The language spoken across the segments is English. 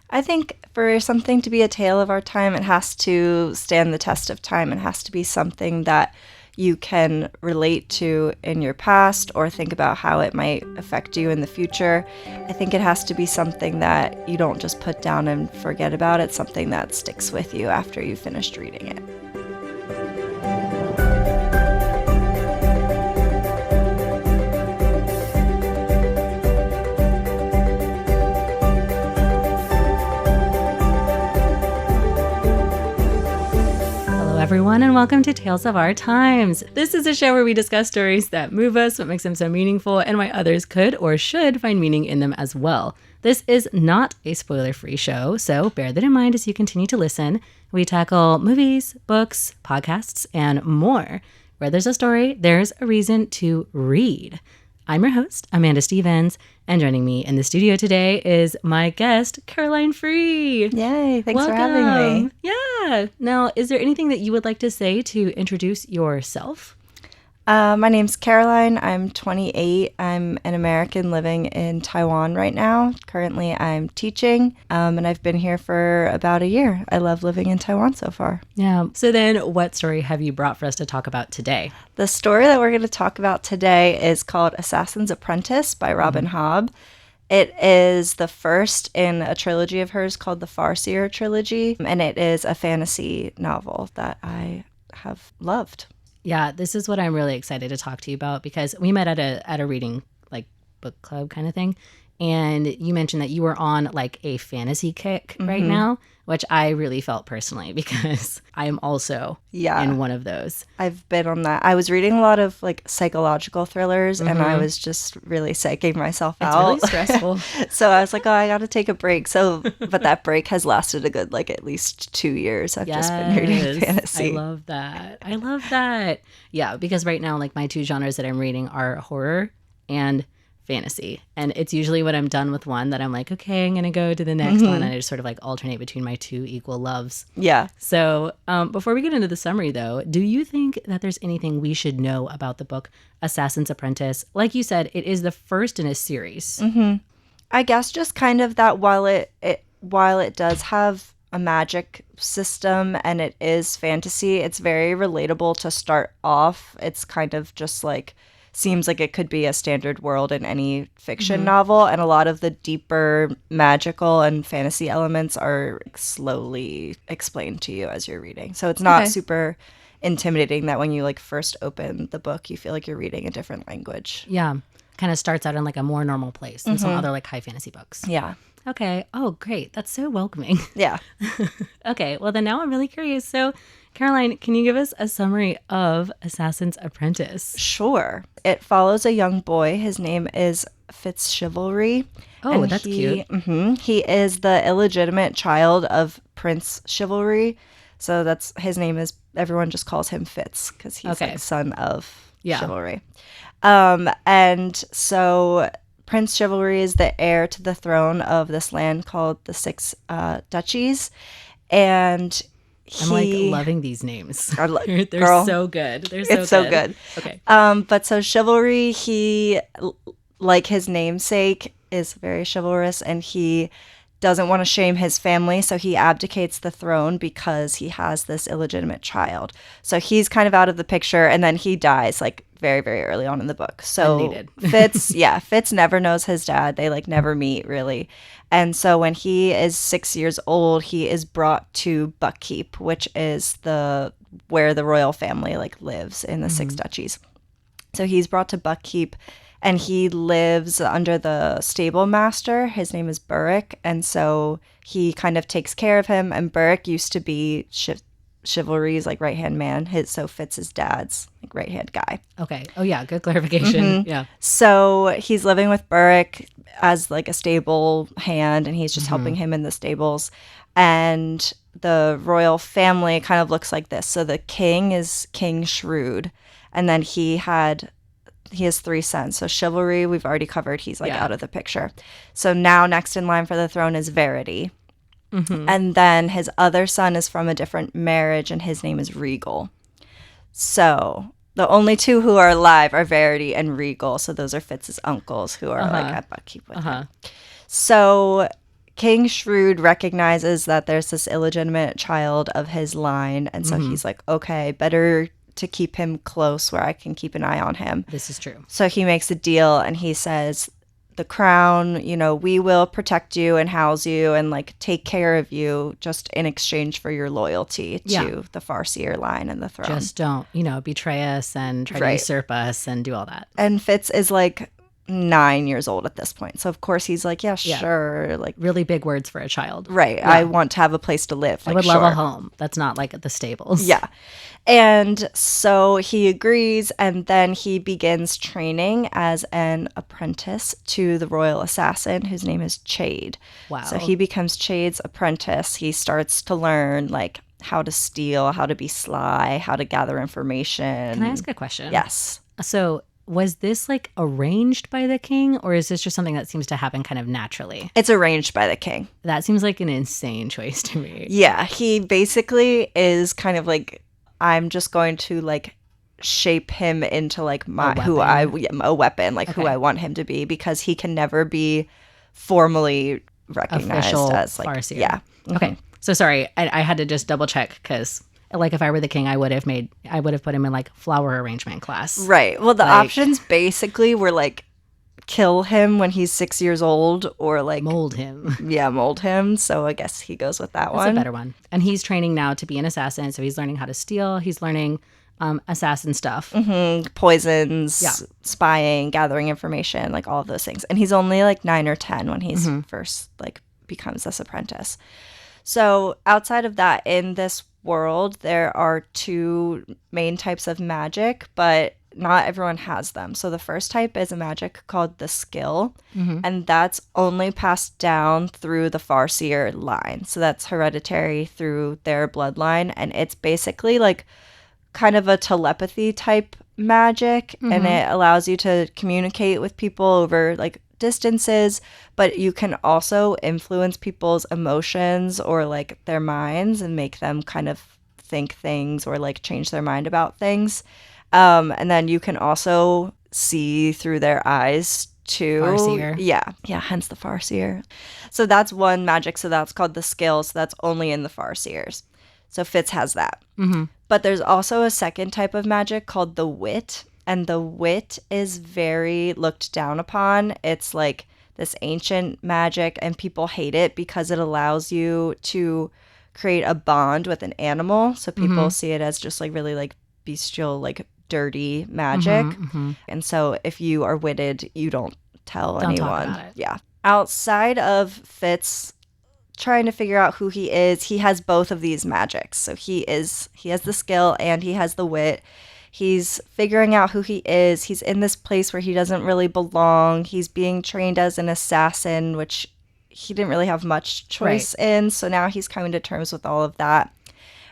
I think for something to be a tale of our time, it has to stand the test of time. It has to be something that you can relate to in your past or think about how it might affect you in the future. I think it has to be something that you don't just put down and forget about. It's something that sticks with you after you've finished reading it. Everyone, and welcome to Tales of Our Times. This is a show where we discuss stories that move us, what makes them so meaningful, and why others could or should find meaning in them as well. This is not a spoiler-free show, so bear that in mind as you continue to listen. We tackle movies, books, podcasts, and more. Where there's a story, there's a reason to read. I'm your host, Amanda Stevens, and joining me in the studio today is my guest, Caroline Free. Yay, thanks for having me. Yeah. Now, is there anything that you would like to say to introduce yourself? My name's Caroline. I'm 28. I'm an American living in Taiwan right now. Currently, I'm teaching, and I've been here for about a year. I love living in Taiwan so far. Yeah. So then what story have you brought for us to talk about today? The story that we're going to talk about today is called Assassin's Apprentice by Robin Hobb. It is the first in a trilogy of hers called the Farseer Trilogy, and it is a fantasy novel that I have loved. Yeah, this is what I'm really excited to talk to you about because we met at a reading, like, book club kind of thing. And you mentioned that you were on, like, a fantasy kick right now, which I really felt personally because I am also in one of those. I've been on that. I was reading a lot of, like, psychological thrillers, and I was just really psyching myself out. It's really stressful. So I was like, oh, I got to take a break. But that break has lasted a good, like, at least 2 years. I've just been reading fantasy. I love that. Yeah, because right now, like, my two genres that I'm reading are horror and fantasy. And it's usually when I'm done with one that I'm like, okay, I'm going to go to the next one. And I just sort of like alternate between my two equal loves. Yeah. So before we get into the summary, though, do you think that there's anything we should know about the book Assassin's Apprentice? Like you said, it is the first in a series. I guess just kind of that while it does have a magic system and it is fantasy, it's very relatable to start off. It's kind of just like seems like it could be a standard world in any fiction novel, and a lot of the deeper magical and fantasy elements are slowly explained to you as you're reading. So it's not super intimidating that when you like first open the book, you feel like you're reading a different language. Yeah. Kind of starts out in like a more normal place than some other like high fantasy books. Yeah. Okay. Oh, great. That's so welcoming. Yeah. Okay. Well, then now I'm really curious. So, Caroline, can you give us a summary of Assassin's Apprentice? Sure. It follows a young boy. His name is Fitzchivalry. Oh, and that's cute. He is the illegitimate child of Prince Chivalry. So his name is, everyone just calls him Fitz because he's like son of Chivalry. And so Prince Chivalry is the heir to the throne of this land called the Six Duchies. And I'm like loving these names. They're girl, so good. It's so good. Okay. But so Chivalry, he, like his namesake, is very chivalrous, and he doesn't want to shame his family, so he abdicates the throne because he has this illegitimate child. So he's kind of out of the picture, and then he dies like very, very early on in the book. So Fitz never knows his dad. They like never meet really. And so when he is 6 years old, he is brought to Buckkeep, which is where the royal family like lives in the Six Duchies. So he's brought to Buckkeep, and he lives under the stable master. His name is Burrick, and so he kind of takes care of him. And Burrick used to be Chivalry's like right-hand man. So Fitz's dad's like right-hand guy. Okay. Oh yeah, good clarification. Yeah. So he's living with Burrick as like a stable hand, and he's just helping him in the stables. And the royal family kind of looks like this. So the king is King Shrewd, and then he has 3 sons. So Chivalry, we've already covered. He's like out of the picture. So now next in line for the throne is Verity. And then his other son is from a different marriage, and his name is Regal. So the only two who are alive are Verity and Regal. So those are Fitz's uncles who are like at Buckkeep with him. So King Shrewd recognizes that there's this illegitimate child of his line. And so he's like, okay, better to keep him close where I can keep an eye on him. This is true. So he makes a deal and he says, the crown, we will protect you and house you and like take care of you just in exchange for your loyalty to the Farseer line and the throne. Just don't, betray us and try to usurp us and do all that. And Fitz is like 9 years old at this point. So of course he's like, yeah, sure. Like really big words for a child. Right. Yeah. I want to have a place to live. I would love a home. That's not like at the stables. Yeah. And so he agrees, and then he begins training as an apprentice to the royal assassin, whose name is Chade. Wow. So he becomes Chade's apprentice. He starts to learn, like, how to steal, how to be sly, how to gather information. Can I ask a question? Yes. So was this, like, arranged by the king, or is this just something that seems to happen kind of naturally? It's arranged by the king. That seems like an insane choice to me. Yeah. He basically is kind of like, I'm just going to like shape him into like a weapon, like who I want him to be, because he can never be formally recognized as like Farseer. Yeah. Mm-hmm. Okay. So sorry, I had to just double check because like if I were the king, I would have put him in like flower arrangement class. Right. Well, the options basically were like kill him when he's 6 years old or like mold him. Yeah, mold him. So I guess he goes with that one. That's a better one. And he's training now to be an assassin. So he's learning how to steal. He's learning assassin stuff. Mm-hmm. Poisons, spying, gathering information, like all of those things. And he's only like 9 or 10 when he's first like becomes this apprentice. So outside of that, in this world, there are 2 main types of magic, but not everyone has them. So the first type is a magic called the skill, and that's only passed down through the Farseer line. So that's hereditary through their bloodline, and it's basically like kind of a telepathy type magic, and it allows you to communicate with people over like distances, but you can also influence people's emotions or like their minds and make them kind of think things or like change their mind about things. And then you can also see through their eyes too. Farseer. Yeah, hence the Farseer. So that's one magic. So that's called the skill. So that's only in the Farseers. So Fitz has that. But there's also a second type of magic called the wit. And the wit is very looked down upon. It's like this ancient magic, and people hate it because it allows you to create a bond with an animal. So people see it as just like really like bestial, like dirty magic. And so if you are witted, you don't tell anyone. Talk about it. Yeah. Outside of Fitz trying to figure out who he is, he has both of these magics. So he has the skill and he has the wit. He's figuring out who he is. He's in this place where he doesn't really belong. He's being trained as an assassin, which he didn't really have much choice in. So now he's coming to terms with all of that.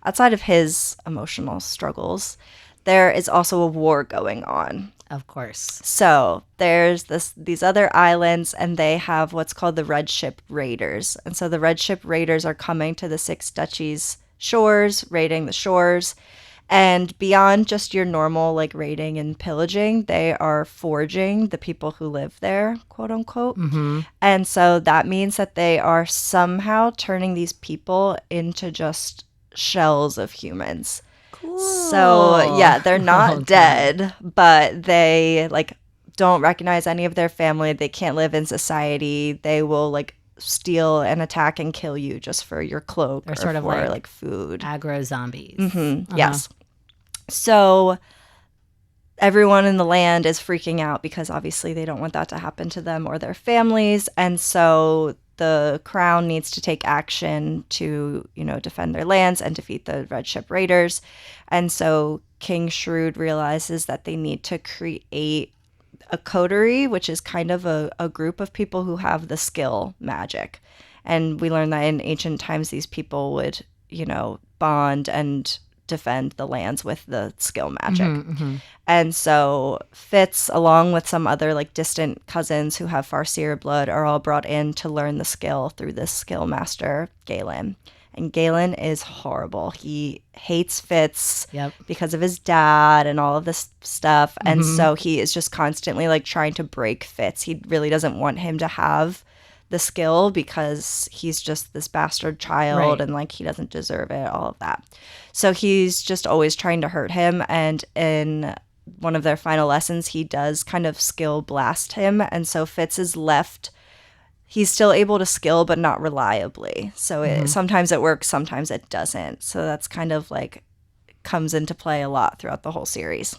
Outside of his emotional struggles, there is also a war going on. Of course. So there's these other islands, and they have what's called the Red Ship Raiders. And so the Red Ship Raiders are coming to the 6 duchies' shores, raiding the shores. And beyond just your normal like raiding and pillaging, they are forging the people who live there, quote unquote. And so that means that they are somehow turning these people into just shells of humans. Cool. So yeah, they're not dead, but they like don't recognize any of their family. They can't live in society. They will like steal and attack and kill you just for your cloak. They're or sort of for, like food. Aggro zombies. Yes. So everyone in the land is freaking out because obviously they don't want that to happen to them or their families. And so the crown needs to take action to, defend their lands and defeat the Red Ship Raiders. And so King Shrewd realizes that they need to create a coterie, which is kind of a group of people who have the skill magic. And we learn that in ancient times, these people would, bond and defend the lands with the skill magic. And so Fitz, along with some other like distant cousins who have Farseer blood, are all brought in to learn the skill through this skill master, Galen. And Galen is horrible. He hates Fitz because of his dad and all of this stuff. And so he is just constantly like trying to break Fitz. He really doesn't want him to have the skill because he's just this bastard child Right. and like he doesn't deserve it, all of that. So he's just always trying to hurt him. And in one of their final lessons, he does kind of skill blast him. And so Fitz is left, he's still able to skill, but not reliably. So sometimes it works, sometimes it doesn't. So that's kind of like comes into play a lot throughout the whole series.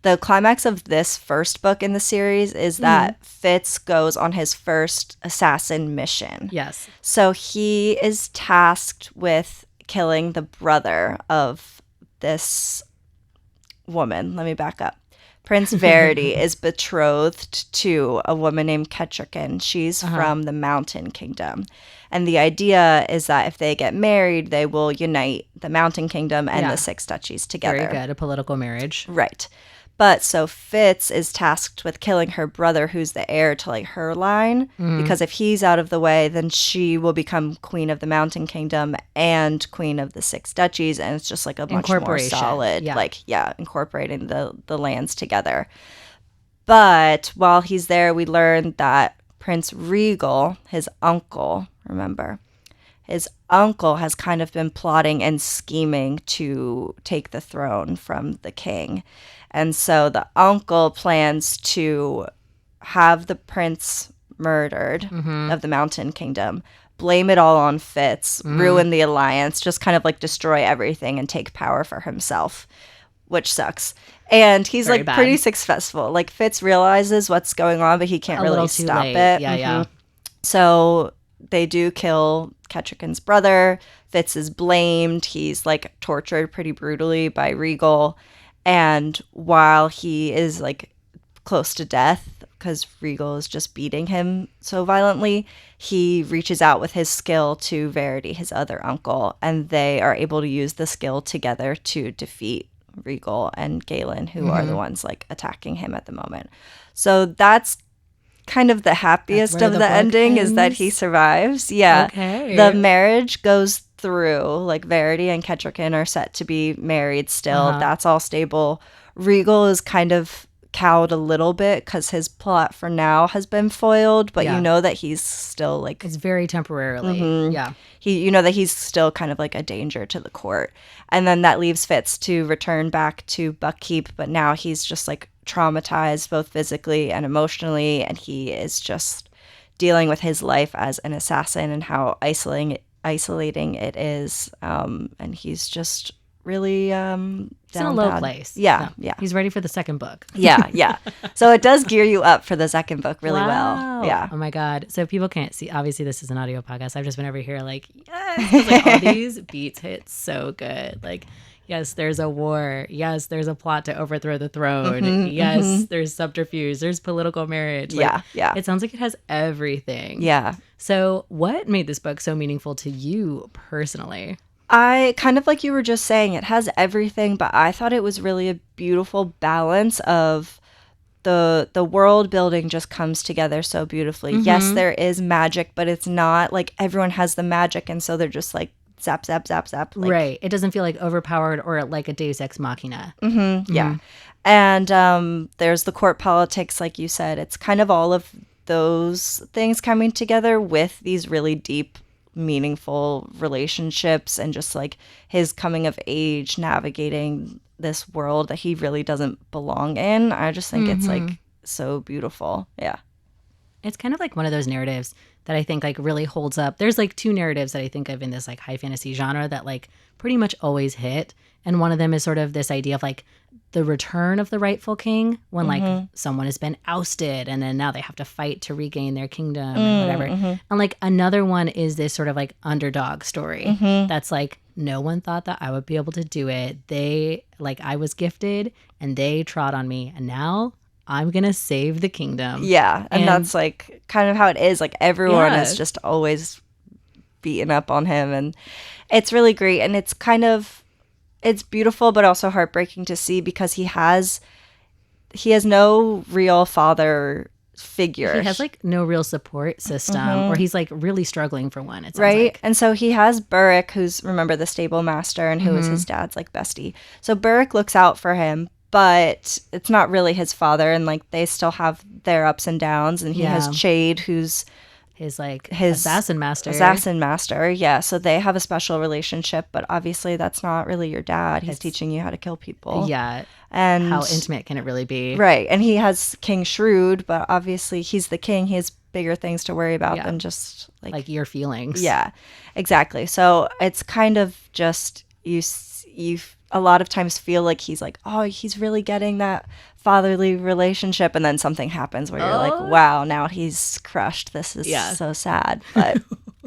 The climax of this first book in the series is that Fitz goes on his first assassin mission. Yes. So he is tasked with killing the brother of this woman. Let me back up. Prince Verity is betrothed to a woman named Ketchikan. She's from the Mountain Kingdom. And the idea is that if they get married, they will unite the Mountain Kingdom and the Six Duchies together. Very good. A political marriage. Right. But so Fitz is tasked with killing her brother, who's the heir to like her line, because if he's out of the way, then she will become queen of the Mountain Kingdom and queen of the Six Duchies, and it's just like a much more solid, incorporating the lands together. But while he's there, we learn that Prince Regal, his uncle, his uncle has kind of been plotting and scheming to take the throne from the king. And so the uncle plans to have the prince murdered of the Mountain Kingdom, blame it all on Fitz, ruin the alliance, just kind of like destroy everything and take power for himself, which sucks. And he's Very like bad. pretty successful. Like Fitz realizes what's going on, but he can't really stop it. Yeah. So they do kill Ketchikan's brother. Fitz is blamed. He's like tortured pretty brutally by Regal. And while he is like close to death, because Regal is just beating him so violently, he reaches out with his skill to Verity, his other uncle, and they are able to use the skill together to defeat Regal and Galen, who are the ones like attacking him at the moment. So that's kind of the happiest of the ending is that he survives. Yeah. Okay. The marriage goes through, like Verity and Ketchikan are set to be married still. That's all stable. Regal is kind of cowed a little bit because his plot for now has been foiled, but you know that he's still like It's very temporarily. Yeah. you know that he's still kind of like a danger to the court. And then that leaves Fitz to return back to Buckkeep, but now he's just like traumatized both physically and emotionally, and he is just dealing with his life as an assassin and how isolating it is. And he's just really He's in a low place. Yeah. He's ready for the second book. Yeah. So it does gear you up for the second book really well. Yeah. Oh my God. So if people can't see, obviously this is an audio podcast. I've just been over here like, yes. 'Cause, like, all these beats hit so good. Like, yes, there's a war. Yes, there's a plot to overthrow the throne. Yes, there's subterfuge. There's political marriage. Like, Yeah. It sounds like it has everything. Yeah. So what made this book so meaningful to you personally? I kind of like you were just saying, it has everything, but I thought it was really a beautiful balance of the world building just comes together so beautifully. Yes, there is magic, but it's not like everyone has the magic, and so they're just like zap, zap, zap, zap. Like, Right. It doesn't feel like overpowered or like a Deus Ex Machina. Yeah. And there's the court politics, like you said. It's kind of all of those things coming together with these really deep, meaningful relationships and just like his coming of age navigating this world that he really doesn't belong in. I just think it's like so beautiful. Yeah. It's kind of like one of those narratives that I think like really holds up. There's like two narratives that I think of in this like high fantasy genre that like pretty much always hit. And one of them is sort of this idea of like the return of the rightful king when like someone has been ousted and then now they have to fight to regain their kingdom and whatever. And like another one is this sort of like underdog story that's like no one thought that I would be able to do it. They like I was gifted and they trod on me and now I'm going to save the kingdom. Yeah. And that's like kind of how it is. Like everyone is just always beating up on him. And it's really great. And it's kind of, it's beautiful, but also heartbreaking to see because he has no real father figure. He has like no real support system or he's like really struggling for one. It sounds right. like. And so he has Burrick, who's remember the stable master and who is his dad's like bestie. So Burrick looks out for him, but it's not really his father, and like they still have their ups and downs, and he has Yeah. Chade, who's His like his assassin master. assassin master. Yeah, so they have a special relationship, but obviously that's not really your dad. He's teaching you how to kill people. Yeah. And How intimate can it really be? right, and he has King Shrewd, but obviously he's the king. He has bigger things to worry about Yeah. than just Like your feelings. yeah, exactly. So it's kind of just you a lot of times feel like he's like, oh, he's really getting that fatherly relationship, and then something happens where you're like, wow, now he's crushed. This is Yeah. so sad. But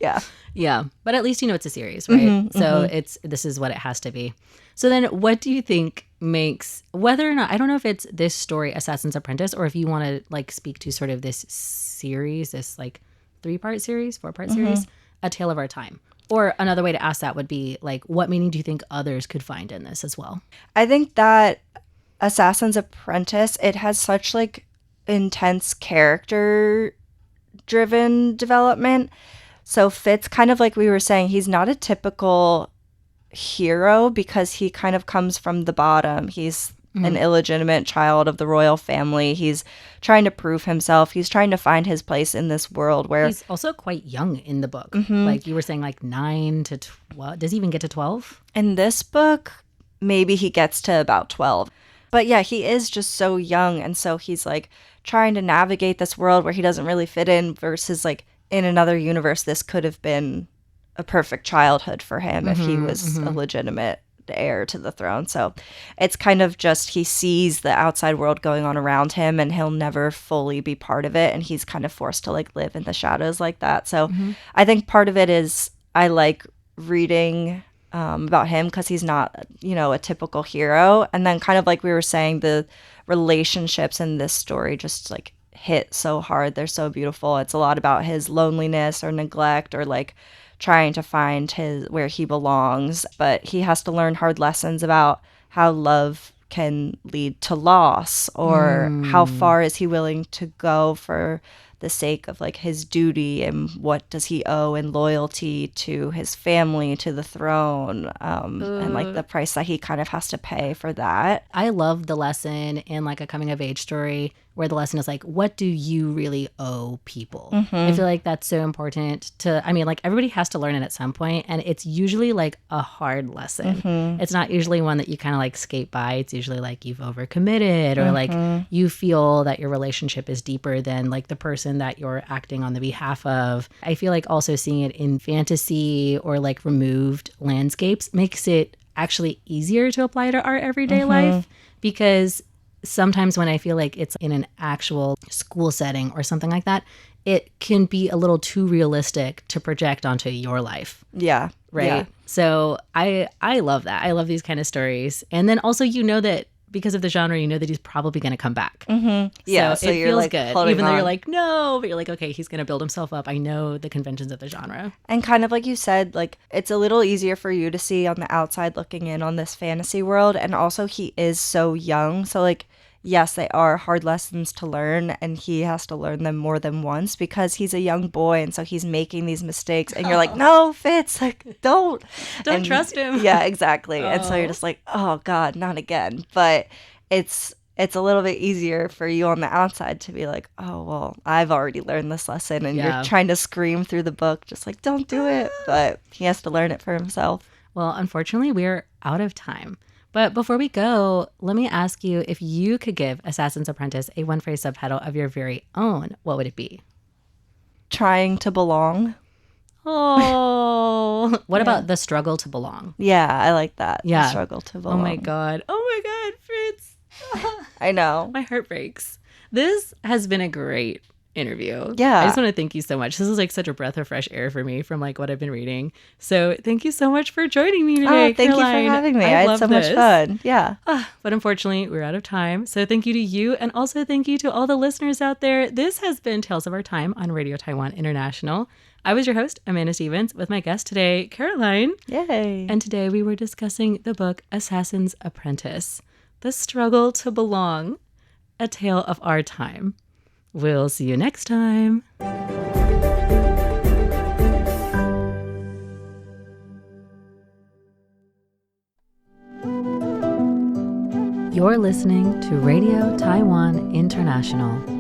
yeah. Yeah. But at least you know it's a series, right? So this is what it has to be. So then what do you think makes, whether or not, I don't know if it's this story, Assassin's Apprentice, or if you want to like speak to sort of this series, this like 3-part series, 4-part series, A Tale of Our Time. Or another way to ask that would be like, what meaning do you think others could find in this as well? I think that Assassin's Apprentice, it has such like intense character driven development. So Fitz, kind of like we were saying, he's not a typical hero because he kind of comes from the bottom. He's an illegitimate child of the royal family. He's trying to prove himself. He's trying to find his place in this world where He's also quite young in the book. Like you were saying, like 9 to 12. Does he even get to 12? in this book, maybe he gets to about 12. But yeah, he is just so young. And so he's like trying to navigate this world where he doesn't really fit in versus like in another universe, this could have been a perfect childhood for him if he was a legitimate heir to the throne. So it's kind of just he sees the outside world going on around him and he'll never fully be part of it. And he's kind of forced to like live in the shadows like that. So I think part of it is I like reading about him because he's not, you know, a typical hero. And then kind of like we were saying, the relationships in this story just like hit so hard. They're so beautiful. It's a lot about his loneliness or neglect or like trying to find his where he belongs, but he has to learn hard lessons about how love can lead to loss or how far is he willing to go for the sake of like his duty and what does he owe in loyalty to his family, to the throne, and like the price that he kind of has to pay for that. I love the lesson in like a coming of age story where the lesson is like, what do you really owe people? I feel like that's so important to, I mean, like everybody has to learn it at some point, and it's usually like a hard lesson. It's not usually one that you kind of like skate by. It's usually like you've overcommitted or like you feel that your relationship is deeper than like the person that you're acting on the behalf of. I feel like also seeing it in fantasy or like removed landscapes makes it actually easier to apply to our everyday life, because sometimes when I feel like it's in an actual school setting or something like that, it can be a little too realistic to project onto your life. Yeah. Right. Yeah. So I love that. I love these kind of stories. And then also, you know, that because of the genre, you know that he's probably going to come back. Yeah. So, So it you're feels like good. holding Even though on. you're like, no, but you're like, okay, he's going to build himself up. I know the conventions of the genre. And kind of like you said, like it's a little easier for you to see on the outside looking in on this fantasy world. And also he is so young. So like, yes, they are hard lessons to learn and he has to learn them more than once because he's a young boy. And so he's making these mistakes and you're like, no, Fitz, like don't and, trust him. Yeah, exactly. And so you're just like, oh God, not again. But it's a little bit easier for you on the outside to be like, oh, well, I've already learned this lesson. And Yeah. you're trying to scream through the book, just like, don't do it. But he has to learn it for himself. Well, unfortunately, we're out of time. But before we go, let me ask you, if you could give Assassin's Apprentice a one-phrase subtitle of your very own, what would it be? Trying to belong. Oh, what about the struggle to belong? Yeah, I like that. Yeah. The struggle to belong. Oh my God, Fritz. I know. My heart breaks. This has been a great interview. Yeah. I just want to thank you so much. This is like such a breath of fresh air for me from like what I've been reading. So thank you so much for joining me today. Oh, thank you for Caroline. having me. I had love so much this. fun. Yeah. But unfortunately, we're out of time. So thank you to you. And also thank you to all the listeners out there. This has been Tales of Our Time on Radio Taiwan International. I was your host, Amanda Stevens, with my guest today, Caroline. Yay. And today we were discussing the book Assassin's Apprentice, The Struggle to Belong, A Tale of Our Time. We'll see you next time. You're listening to Radio Taiwan International.